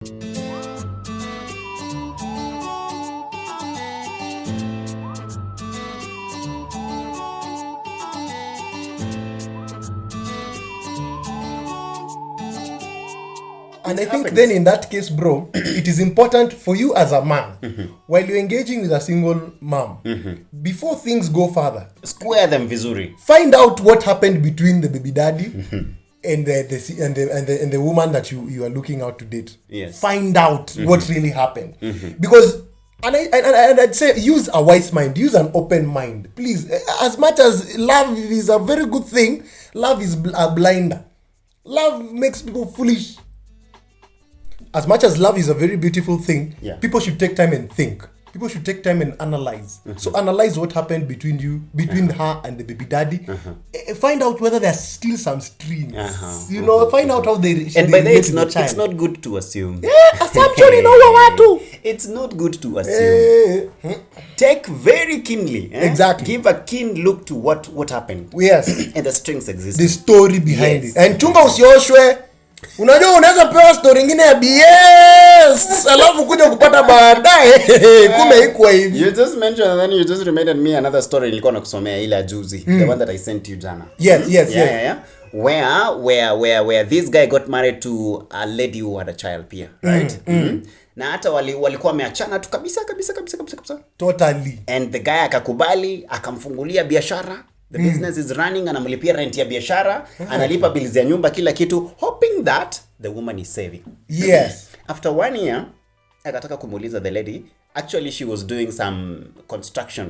And I think then in that case, bro, it is important for you as a man, while you're engaging with a single mom, before things go further, square them vizuri. Find out what happened between the baby daddy and the woman that you are looking out to date. Yes. Find out what really happened. Because and I'd say use a wise mind, use an open mind. Please, as much as love is a very good thing, love is a blinder. Love makes people foolish. As much as love is a very beautiful thing, people should take time and think. People should take time and analyze. So analyze what happened between her and the baby daddy. Find out whether there's still some strings. You know, find out how they. And by the way, it's not good to assume. Assumption in our too. It's not good to assume. Take very keenly. Exactly. Give a keen look to what happened. Yes. And the strings exist. The story behind it. And chunga usioshwe. Unajua unaweza pewa story nyingine ya BS alafu kuja kupata baadaye kumbe iko hivi. You just mentioned and then you just reminded me another story nilikuwa nakusomea ile ya juzi, the one that I sent you jana. Yes. Where this guy got married to a lady who had a child pia, right? Na hata walikuwa wameachana tu kabisa. Totally. And the guy akakubali, akamfungulia biashara. The business is running, anamlipia rent ya biashara, analipa bills ya nyumba, kila kitu, hoping that the woman is saving. Yes. After 1 year, akataka kumuuliza the lady, actually she was doing some construction,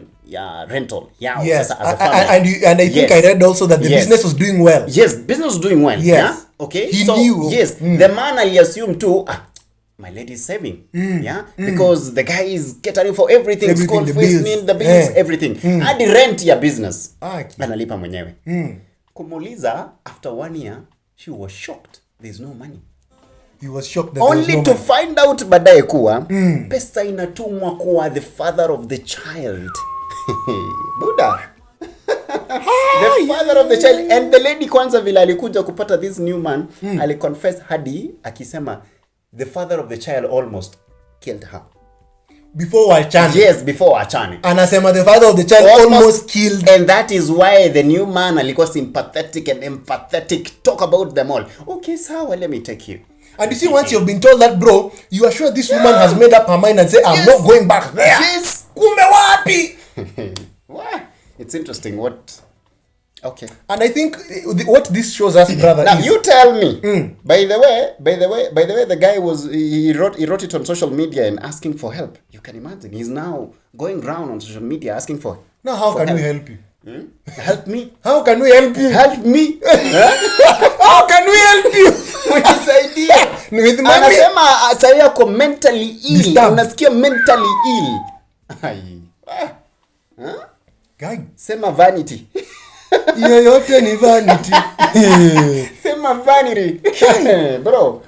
rental. Yes. As a family. And I think I read also that the business was doing well. Yes, business was doing well. Yes. Yeah? Okay. He knew. Yes. The man assumed too, my lady is saving, because the guy is catering for everything school fees, the bills, everything. Hadi rent ya business. Analipa mwenyewe. Kumuuliza, after 1 year, she was shocked. There's no money. He was shocked that only to find out baadaye kuwa pesa inatumwa kwa the father of the child. Buddha. The father of the child. And the lady kwanza vile alikuja kupata this new man, aliconfess hadi akisema the father of the child almost killed her. Before wachane. Yes, before wachane. Anasema the father of the child almost killed. And that is why the new man alikuwa sympathetic and empathetic. Talk about them all. Okay, sawa, let me take you. And you see, once you've been told that, bro, you are sure this woman has made up her mind and say, I'm not going back there. Yes. Kume wapi. It's interesting what... Okay. And I think what this shows us, brother, now, you tell me. By the way, the guy he wrote it on social media and asking for help. You can imagine. He's now going around on social media asking for. Now, how can we help you? Help me. How can we help you? Help me. How can we help you? With this idea. With money. Anasema asaya ako mentally ill. Unasikia mentally ill. Guy. Sema vanity. Yoyote ni vanity. Sema vanity. Bro.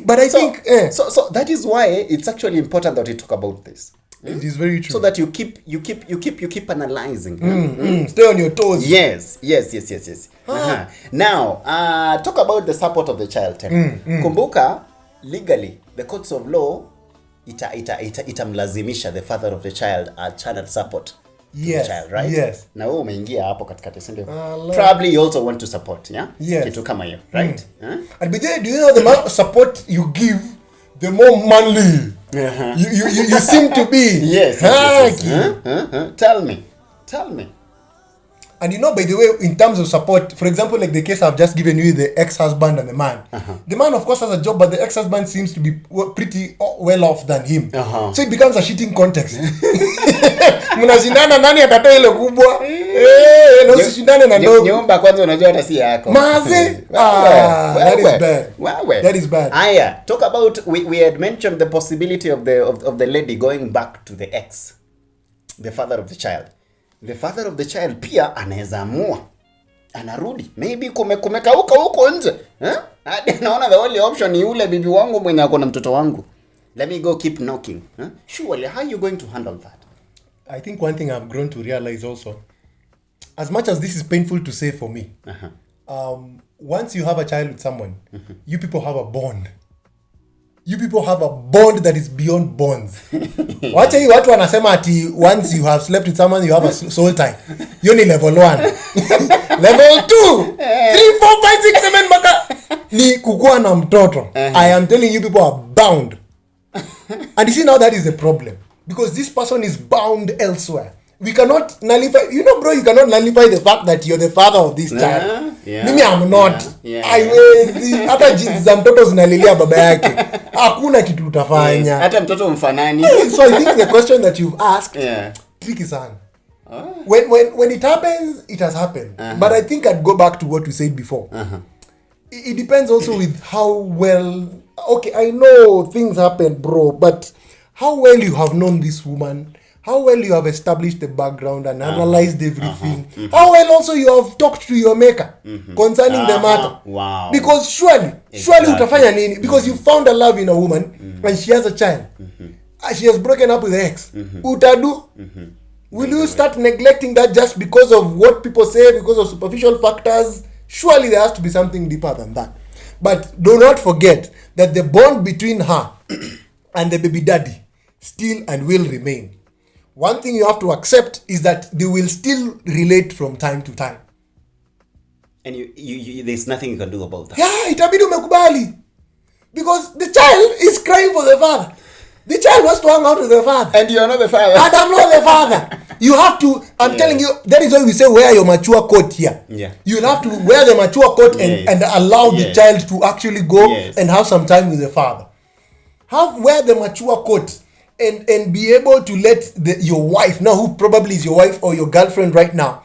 But I think so that is why it's actually important that we talk about this. It is very true. So that you keep analyzing. Stay on your toes. Yes. Now, talk about the support of the child. Kumbuka, legally, the courts of law itamlazimisha the father of the child a child support. Yes. The child, right? Yes. Na wewe umeingia hapo katikati, si ndio? Probably you also want to support, yeah? Yes. Kitu kama hiyo, right? And do you know the more support you give, the more manly you seem to be. Yes. Tell me. And you know, by the way, in terms of support, for example, like the case I've just given you, the ex-husband and the man. The man, of course, has a job, but the ex-husband seems to be pretty well off than him. So it becomes a shitting context. Mnashindana nani atatoa ile kubwa? Na usishindane na ndogo. Nyumba kwanza unajua hata si yako. Maze. That is bad. That is bad. Aya, talk about we had mentioned the possibility of the lady going back to the ex, the father of the child. The father of the child pia anaweza amua anarudi, maybe kumekauka huko nje, hadi naona the only option ni yule bibi wangu mwenye ako na mtoto wangu, let me go keep knocking. Surely, how are you going to handle that? I think one thing I've grown to realize also, as much as this is painful to say for me, once you have a child with someone, you people have a bond. you people have a bond that is beyond bonds. Wacha hii watu wanasema ati once you have slept with someone you have a soul tie. Hiyo ni level 1. Level 2, 3, 4, 5, 6, 7 mpaka ni kukua na mtoto. I am telling you, people are bound. And you see, now that is the problem. Because this person is bound elsewhere. We cannot nullify, you know, bro, you cannot nullify the fact that you're the father of this child. Mimi I'm not. Hata jinsi za mtoto zinalilia baba yake. Hakuna kitu utafanya. Hata mtoto mfanani. So I think the question that you've asked, tricky sana. When it happens, it has happened. But I think I'd go back to what we said before. It depends also with how well, okay, I know things happen, bro, but how well you have known this woman, how well you have established the background and analyzed everything, how well also you have talked to your maker concerning the matter. Wow. Because surely utafanya nini? Because you found a love in a woman and she has a child. She has broken up with the ex. Utadu? Will you start neglecting that just because of what people say, because of superficial factors? Surely there has to be something deeper than that. But do not forget that the bond between her and the baby daddy still and will remain. One thing you have to accept is that they will still relate from time to time. And you there's nothing you can do about that. Yeah, itabidi umekubali. Because the child is crying for the father. The child wants to hang out with the father. And you are not the father. And I'm not the father. You have to, I'm telling you, that is why we say wear your mature coat here. Yeah. You'll have to wear the mature coat and allow the child to actually go and have some time with the father. Wear the mature coat and be able to let your wife, now who probably is your wife or your girlfriend right now,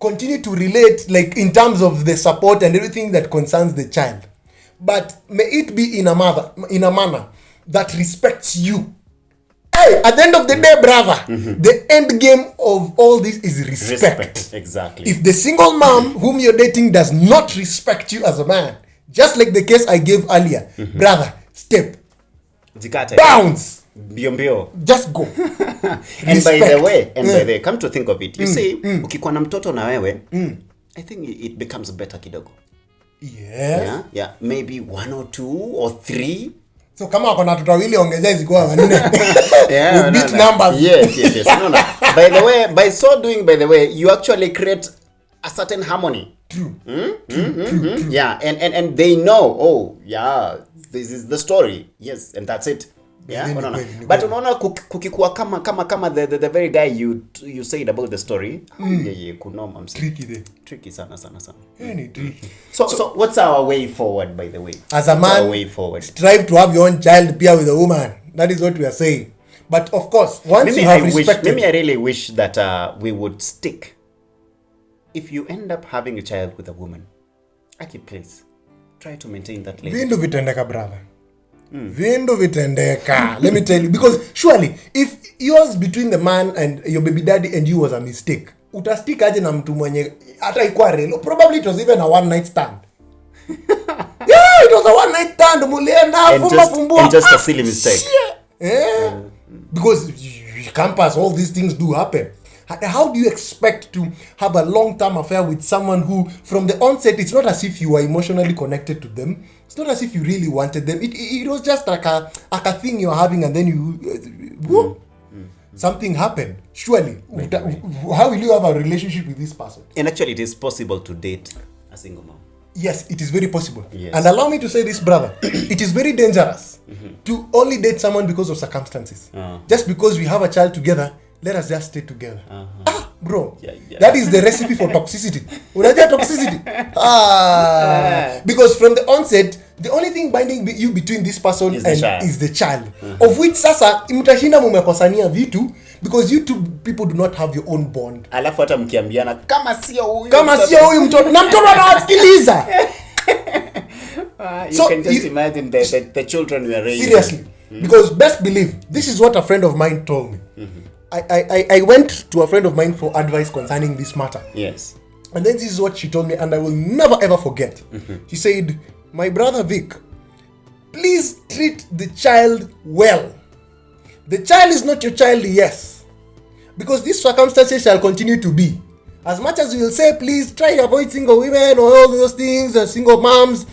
continue to relate, like in terms of the support and everything that concerns the child. But may it be in a manner that respects you. Hey, at the end of the day, brother, the end game of all this is respect. Exactly. If the single mom whom you're dating does not respect you as a man, just like the case I gave earlier, brother, step, Zikate. bounce, mbio. just go. And by the way, come to think of it, you see, ukikuwa na mtoto na wewe, I think it becomes better kidogo. Yes. Yeah, maybe 1 or 2 or 3. So kama wako na watoto wawili ongezea zikuwa 4. Yeah, beat numbers. Yes. No. By the way, by so doing, you actually create a certain harmony. True. True. Yeah, and they know, oh, yeah, this is the story. Yes, and that's it. Yeah, but unaona kukikuwa kama the very guy you said about the story. Kunoma tricky sana. Tricky. So what's our way forward, by the way? As a man, strive to have your own child peer with a woman. That is what we are saying. But of course, once you have respected... Maybe I really wish that we would stick. If you end up having a child with a woman, please, try to maintain that level. Vindu vitendeka, brother. Vindu vitendeka. Let me tell you. Because surely, if yours between the man and your baby daddy and you was a mistake, utastick aje na mtu mwenye hata ikuwa real. Probably it was even a one night stand. Yeah, it was a one night stand. Mulienda fumbua. And just a silly mistake. Yeah. Because campus, all these things do happen. How do you expect to have a long-term affair with someone who, from the onset, it's not as if you were emotionally connected to them. It's not as if you really wanted them. It was just like a thing you're having, and then something happened. Surely, how will you have a relationship with this person? And actually, it is possible to date a single mom. Yes, it is very possible. Yes. And allow me to say this, brother. It is very dangerous to only date someone because of circumstances. Just because we have a child together, let us just stay together. Bro, that is the recipe for toxicity. Unajua toxicity? Because from the onset, the only thing binding you between this person is the child. Of which sasa, mtashinda mumekosania vitu, because you two people do not have your own bond. Alafu hata mkiambiana kama sio huyu mtoto na mtoto anawasikiliza. You can just imagine the children we are raising. Seriously. Because best believe, this is what a friend of mine told me. I went to a friend of mine for advice concerning this matter. Yes. And then this is what she told me, and I will never ever forget. She said, my brother Vic, please treat the child well. The child is not your child, yes. Because these circumstances shall continue to be. As much as you will say, please try to avoid single women or all those things, and single moms,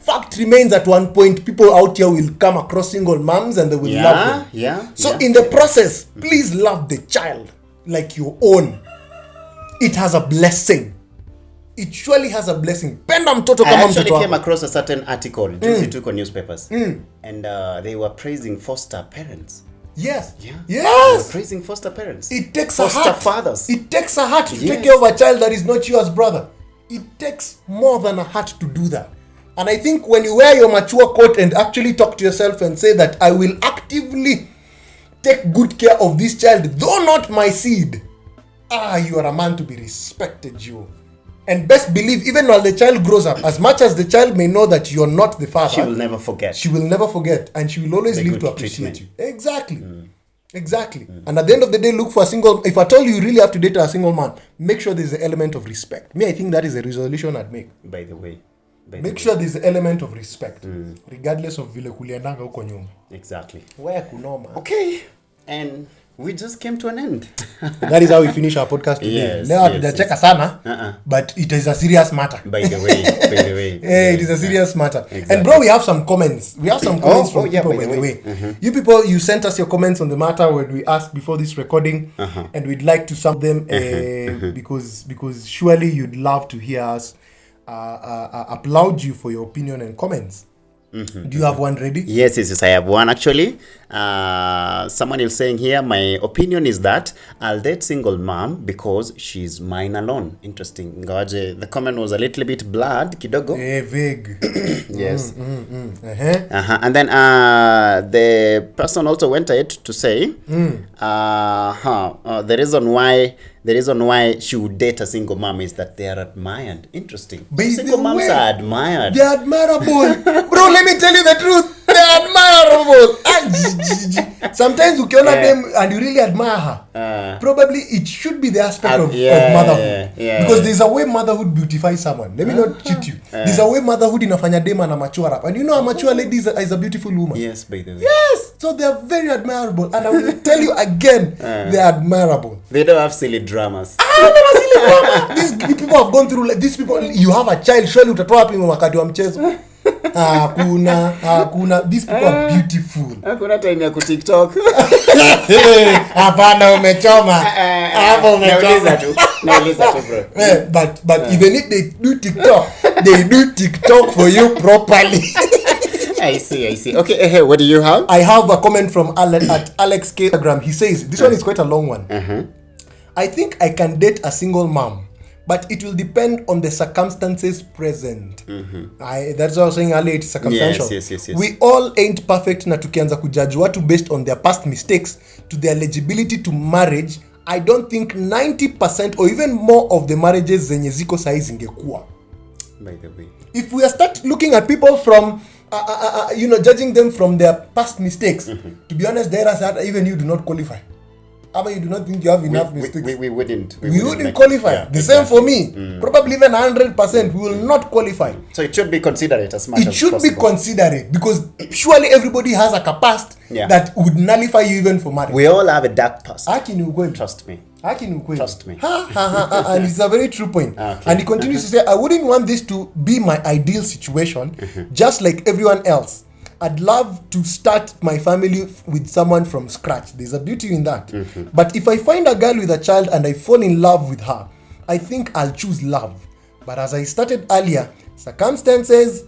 fact remains at one point people out here will come across single moms and they will love them. So in the process, please love the child like your own. It has a blessing. It surely has a blessing. Penda mtoto kama mtoto. I actually came across a certain article juicy took on newspapers and they were praising foster parents. Yes. Yeah. Yes. Praising foster parents. It takes foster a heart. fathers. It takes a heart to take care of a child that is not yours, brother. It takes more than a heart to do that. And I think when you wear your mature coat and actually talk to yourself and say that I will actively take good care of this child, though not my seed, you are a man to be respected, you. And best believe, even while the child grows up, as much as the child may know that you're not the father, she will never forget. She will never forget, and she will always live to appreciate you. Exactly. Exactly. And at the end of the day, look for a single. If I told you really have to date a single man, make sure there's an element of respect. Me, I think that is a resolution I'd make. By the way. Make sure there's an element of respect, regardless of vile kuliendanga huko nyuma. Exactly. Where kunoma. Okay. And we just came to an end. That is how we finish our podcast today. Leo hatujacheka sana, but it is a serious matter. By the way. It is a serious matter. Exactly. And bro, we have some comments. We have some comments from people, by the way. You people, you sent us your comments on the matter when we asked before this recording, and we'd like to sum them because surely you'd love to hear us applaud you for your opinion and comments. Do you have one ready? Yes, I have one actually. Someone is saying here, my opinion is that I'll date single mom because she's mine alone. Interesting. The comment was a little bit blurred, kidogo. Vague. Yes. And then the person also went ahead to say, the reason why she would date a single mom is that they are admired. Interesting. Single moms are admired. They're admirable. Bro, let me tell you the truth. They're admirable. Sometimes you cannot them and you really admire her. Probably it should be the aspect of motherhood. Because there's a way motherhood beautifies someone. Let me not cheat you. There's a way motherhood inafanya dema na mature up. And you know a mature lady is a beautiful woman. Yes, by the way. Yes. So they're very admirable. And I will tell you again, they're admirable. They don't have silly dramas. Never silly drama. These people have gone through, like, these people, you have a child, surely utatoa wapi wakati wa mchezo. Hakuna. These people are beautiful. Hakuna time ya ku-TikTok. Hapana, umechoma. Hapo umechoma. Nauliza tu bro. But even if they do TikTok, they do TikTok for you properly. I see. Okay, what do you have? I have a comment from Alex K. Instagram. He says, this one is quite a long one. I think I can date a single mom, but it will depend on the circumstances present. That's what I was saying earlier, it's circumstantial. Yes. We all ain't perfect na tukianza kujudge watu based on their past mistakes to their eligibility to marriage. I don't think 90% or even more of the marriages zenye ziko sahi zingekuwa. By the way. If we start looking at people from, judging them from their past mistakes, to be honest, there are even you do not qualify. You do not think you have enough mistakes. We wouldn't. We wouldn't qualify. Same for me. Probably even 100%, we will not qualify. So it should be considerate as much as possible. It should be considerate because surely everybody has a past that would nullify you even for marriage. We all have a dark past. Trust me. Trust me. And it's a very true point. Okay. And he continues to say, I wouldn't want this to be my ideal situation, just like everyone else. I'd love to start my family with someone from scratch. There's a beauty in that. But if I find a girl with a child and I fall in love with her, I think I'll choose love. But as I stated earlier, circumstances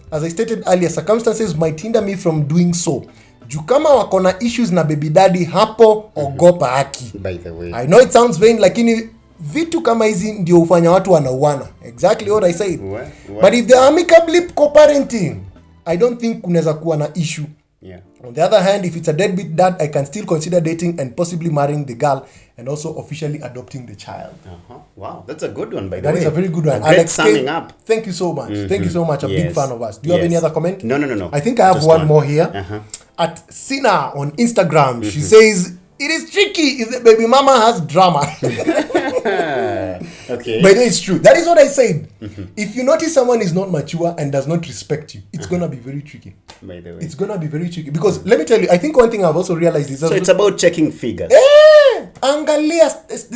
might hinder me from doing so. Juu kama wako na issues na BabyDaddy hapo, ogopa haki. By the way. I know it sounds vain, lakini vitu kama hizi ndio hufanya watu wanauana. Exactly what I said. But if they are amicably co-parenting, I don't think kunaweza kuwa na issue. On the other hand, if it's a deadbeat dad, I can still consider dating and possibly marrying the girl and also officially adopting the child. Wow, that's a good one, by the way. That is a very good one. Great summing up. Thank you so much. Thank you so much. A big fan of us. Do you have any other comment? No. I think I have one more here. At Sina on Instagram, she says, it is tricky if the baby mama has drama. Okay. But it's true. That is what I said. If you notice someone is not mature and does not respect you, it's going to be very tricky. By the way. It's going to be very tricky. Because let me tell you, I think one thing I've also realized is... So it's about checking figures. Angalia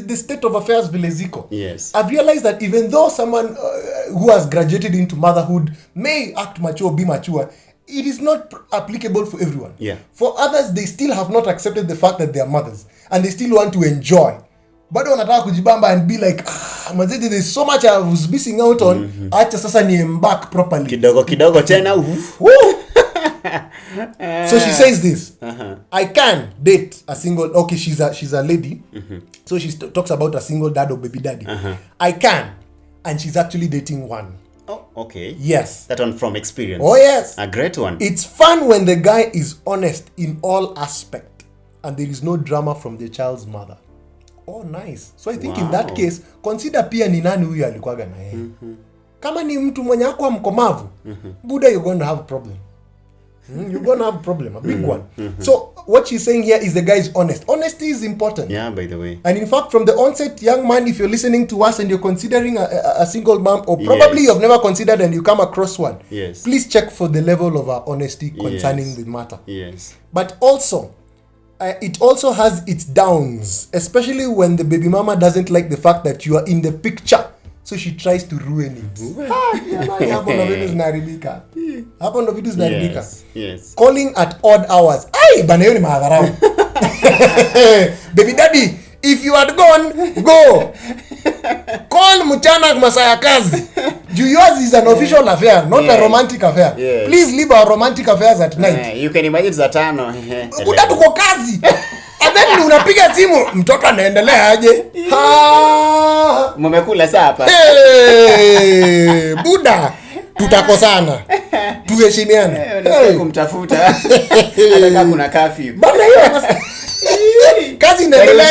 the state of affairs vile ziko. Yes. I've realized that even though someone who has graduated into motherhood may act mature, be mature. It is not applicable for everyone. Yeah. For others, they still have not accepted the fact that they are mothers and they still want to enjoy. Bado wanataka kujibamba and be like, mazidi, there's so much I was missing out on. Acha sasa ni embark properly. Kidogo tena. So she says this. I can date a single. Okay, she's a lady. So she talks about a single dad or baby daddy. I can, and she's actually dating one. Oh, okay. Yes. That one from experience. Oh yes. A great one. It's fun when the guy is honest in all aspect, and there is no drama from the child's mother. Oh, nice. So I think in that case, consider pia ni nani huyu alikuwaga na yeye. Kama ni mtu mwenye hakuwa mkomavu, Buddha, you're going to have a problem. You're going to have a problem, a big one. So what she's saying here is the guy is honest. Honesty is important. Yeah, by the way. And in fact, from the onset, young man, if you're listening to us and you're considering a single mom, or probably you've never considered and you come across one, please check for the level of honesty concerning the matter. Yes. But also, it also has its downs, especially when the baby mama doesn't like the fact that you are in the picture. So she tries to ruin it. Yes. Calling at odd hours. Ay, bana hiyo ni madharau. Baby daddy, if you had gone, go. Call mchana masaa ya kazi. Yours is an official affair, not a romantic affair. Please leave our romantic affairs at night. You can imagine za tano. Tuko kazi. And then unapiga simu, mtoto anaendelea aje? Mmekula sapa. Buda, tutakosana. Tuheshimiane. Unataka kumtafuta. Hata kama kuna curfew. Bana hiyo kazi inaendelea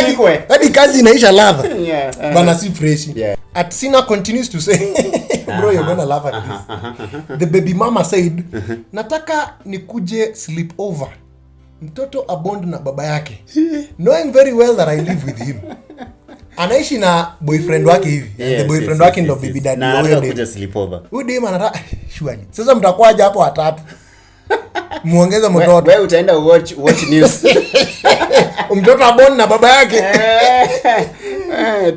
hadi kazi inaisha ladha. Bana si fresh. At Sina continues to say, bro, you're gonna laugh at this. The baby mama said, nataka nikuje sleep over. Mtoto abond na baba yake. Knowing very well that I live with him. Anaishi na boyfriend wake hivi. The boyfriend wake ndo baby daddy. Na anataka kuja sleep over. Huyu dem anataka surely. Sasa mtakwaje hapo watatu? Muongeze mtoto. Wewe utaenda watch news. Mtoto abond na baba yake.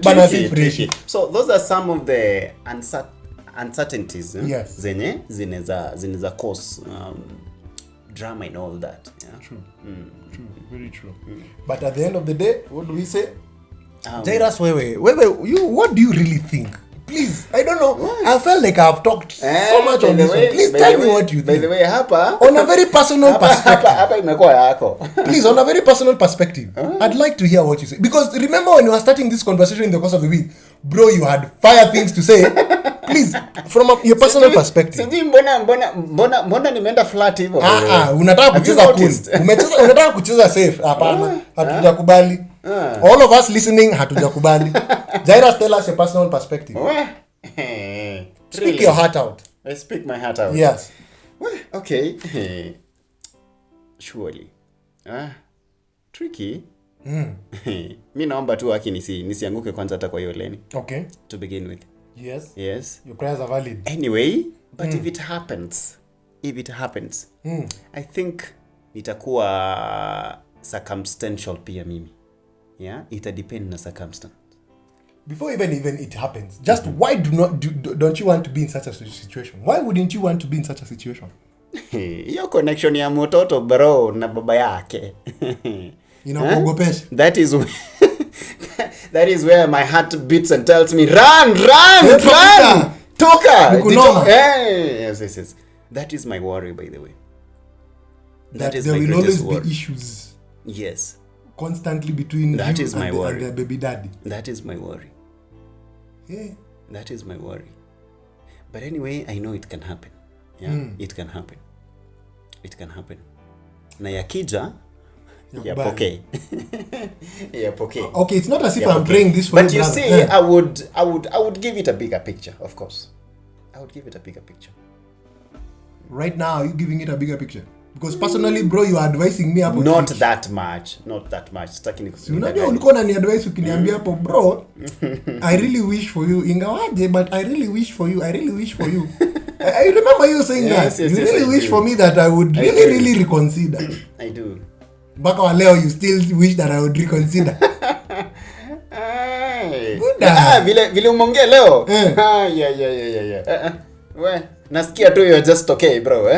Bana si fresh. So those are some of the uncertainties zenye zinaweza cause drama and all that. True, very true. But at the end of the day, what do we say? Jairus, wewe, what do you really think? Please, I don't know. I felt like I've talked so much on this one. Please tell me what you think. By the way, hapa on a very personal perspective. Hapa imekuwa yako. Please, on a very personal perspective, I'd like to hear what you say. Because remember when you were starting this conversation in the course of the week, bro, you had fire things to say. Please, from your personal perspective. Sijui mbona nimeenda flat hivyo. Unataka kucheza cool. Unataka kucheza safe. Hapana. Hatujakubali. All of us listening hatujakubali. Jairus, tell us your personal perspective. Speak your heart out. I speak my heart out. Yes. Okay. Surely. Tricky. Mi naomba tu haki nisianguke kwanza hata kwa hiyo leni. Okay. To begin with. Yes. Your prayers are valid. Anyway, but if it happens, I think itakuwa circumstantial pia mimi. Yeah, ita depend na circumstance. Before even it happens, just why don't you want to be in such a situation? Why wouldn't you want to be in such a situation? Hiyo connection ya mtoto bro na baba yake. Inakuogopesha. That is where my heart beats and tells me run. Toka. Yes. That is my worry, by the way. That is there will always be issues. Yes. Constantly between that you is my and their baby daddy. That is my worry. Yeah. That is my worry. But anyway, I know it can happen. Yeah, it can happen. Na yakija, yapokee. Okay, it's not as if I'm praying this for you. But you see, I would give it a bigger picture, of course. I would give it a bigger picture. Right now, are you giving it a bigger picture? Because personally, bro, you are advising me about not that much. Unajua ulikuwa unani advise ukiniambia hapo, bro, I really wish for you. Ingawaje, but I really wish for you. I remember you saying that. You really wish for me that I would really reconsider. I do. Mpaka wa leo you still wish that I would reconsider. Vile umeongea leo. Yeah. Nasikia tu you're just okay, bro,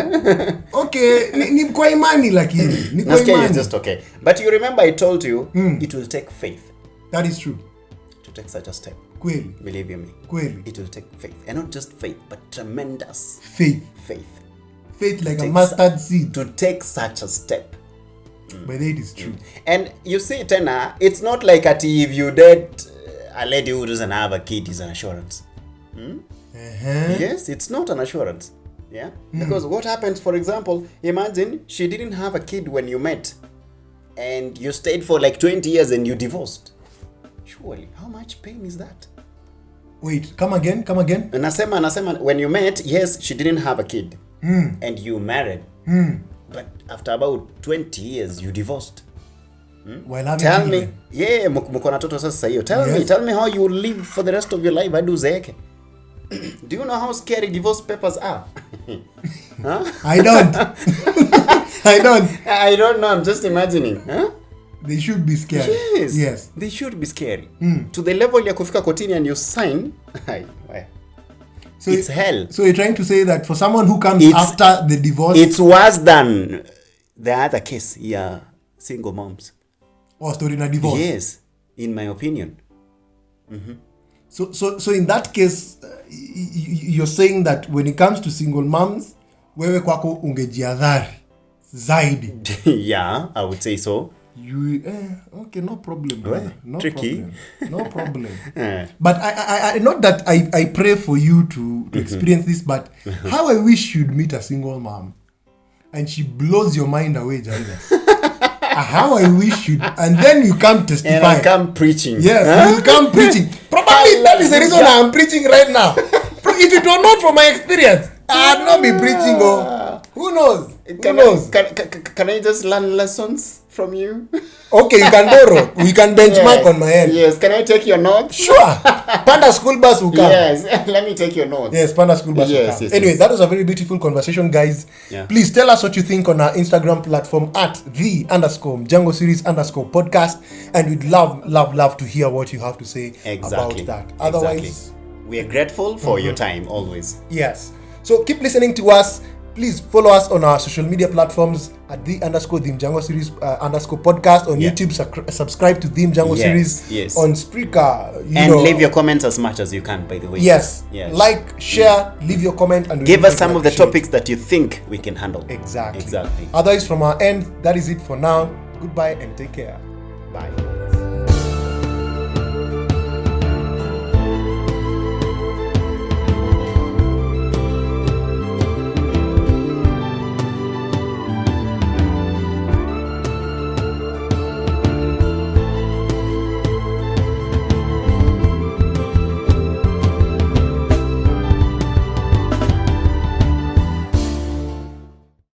Okay, ni kwa imani lakini. Ni kwa nasikia imani. you're just okay. But you remember I told you it will take faith. That is true. To take such a step. Kweli. Believe you me. Kweli. It will take faith. And not just faith, but tremendous faith. Faith like a mustard seed. To take such a step. But it is true. And you see, Tena, it's not like if you date a lady who doesn't have a kid is an assurance. Yes, it's not an assurance. Yeah? Because what happens, for example, imagine she didn't have a kid when you met and you stayed for like 20 years and you divorced. Surely, how much pain is that? Wait, come again. Nasema, when you met, yes, she didn't have a kid. And you married. But after about 20 years, you divorced. While having Tell children. me, yeah, mko na toto sasa hiyo. Tell me how you will live for the rest of your life hadi uzeeke. Do you know how scary divorce papers are? Huh? I don't. I don't know. I'm just imagining. Huh? They should be scary. Yes. They should be scary. To the level ya kufika kotini and you sign. So it's hell. So you're trying to say that for someone who comes after the divorce, it's worse than the other case. Yeah, single moms. Or story na divorce. Yes, in my opinion. So in that case, you're saying that when it comes to single moms, wewe kwako ungejiadhari zaidi. Yeah, I would say so. Okay, no problem. No tricky. Problem. No problem. But I not that I pray for you to experience this, but how I wish you'd meet a single mom and she blows your mind away, Jairus. How I wish you'd, and then you come testify. And I come preaching. Yes, you come preaching. Probably that is the reason I'm preaching right now. If it were not for my experience, I'd not be preaching. Who knows? Can I just learn lessons from you? Okay, you can borrow. We can benchmark on my end. Yes, can I take your notes? Sure. Panda school bus will come. Yes, let me take your notes. Yes, Panda school bus will come. Yes, anyway, that was a very beautiful conversation, guys. Yeah. Please tell us what you think on our Instagram platform at _Django series _podcast, and we'd love to hear what you have to say about that. Otherwise, we are grateful for your time always. Yes. So keep listening to us. Please follow us on our social media platforms at _Django series _podcast on YouTube. Subscribe to Django series on Spreaker. And leave your comments as much as you can, by the way. Yes. Like, share, leave your comment, and give us some of the topics that you think we can handle. Exactly. Otherwise, from our end, that is it for now. Goodbye and take care. Bye.